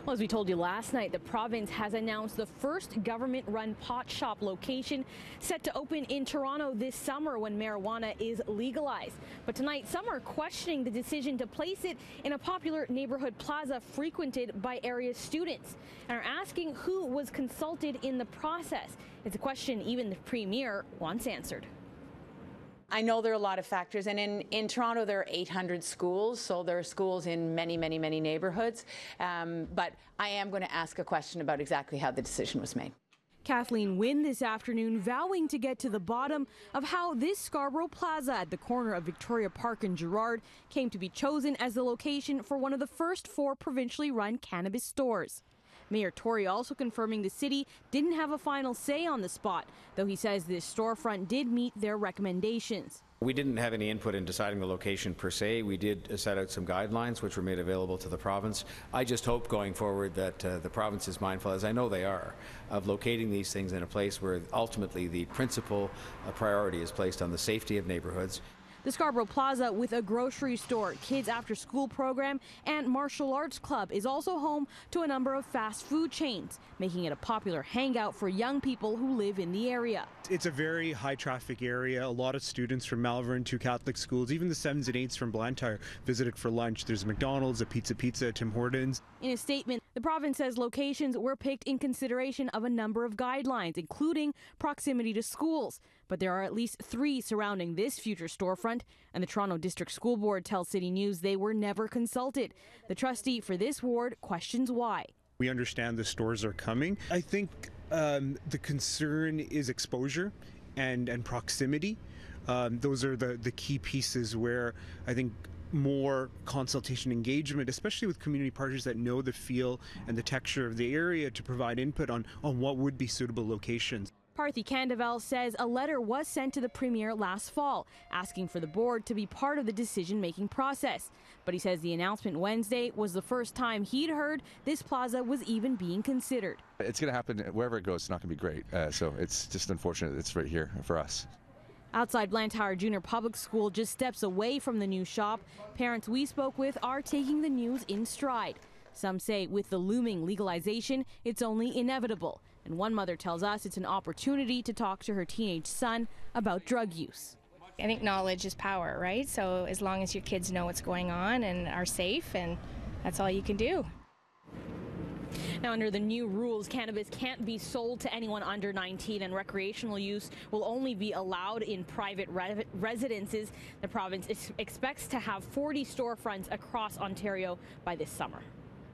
Well, as we told you last night, the province has announced the first government-run pot shop location set to open in Toronto this summer when marijuana is legalized. But tonight, some are questioning the decision to place it in a popular neighborhood plaza frequented by area students and are asking who was consulted in the process. It's a question even the Premier wants answered. I know there are a lot of factors, and in Toronto there are 800 schools, so there are schools in many neighbourhoods. But I am going to ask a question about exactly how the decision was made. Kathleen Wynne this afternoon vowing to get to the bottom of how this Scarborough Plaza at the corner of Victoria Park and Gerrard came to be chosen as the location for one of the first 4 provincially run cannabis stores. Mayor Tory also confirming the city didn't have a final say on the spot, though he says this storefront did meet their recommendations. We didn't have any input in deciding the location per se. We did set out some guidelines which were made available to the province. I just hope going forward that the province is mindful, as I know they are, of locating these things in a place where ultimately the principal priority is placed on the safety of neighbourhoods. The Scarborough Plaza with a grocery store, kids after school program and martial arts club is also home to a number of fast food chains, making it a popular hangout for young people who live in the area. It's a very high traffic area. A lot of students from Malvern, 2 Catholic schools, even the 7s and 8s from Blantyre visited for lunch. There's a McDonald's, a Pizza, Tim Hortons. In a statement, the province says locations were picked in consideration of a number of guidelines, including proximity to schools. But there are at least 3 surrounding this future storefront, and the Toronto District School Board tells CityNews they were never consulted. The trustee for this ward questions why. We understand the stores are coming. I think the concern is exposure and proximity. Those are the key pieces where I think more consultation engagement, especially with community partners that know the feel and the texture of the area, to provide input on what would be suitable locations. Parthy Candeval says a letter was sent to the Premier last fall asking for the board to be part of the decision-making process. But he says the announcement Wednesday was the first time he'd heard this plaza was even being considered. It's going to happen wherever it goes. It's not going to be great. So it's just unfortunate it's right here for us. Outside Blantyre Junior Public School, just steps away from the new shop, parents we spoke with are taking the news in stride. Some say with the looming legalization, it's only inevitable. And one mother tells us it's an opportunity to talk to her teenage son about drug use. I think knowledge is power, right? So as long as your kids know what's going on and are safe, and that's all you can do. Now, under the new rules, cannabis can't be sold to anyone under 19, and recreational use will only be allowed in private residences. The province expects to have 40 storefronts across Ontario by this summer.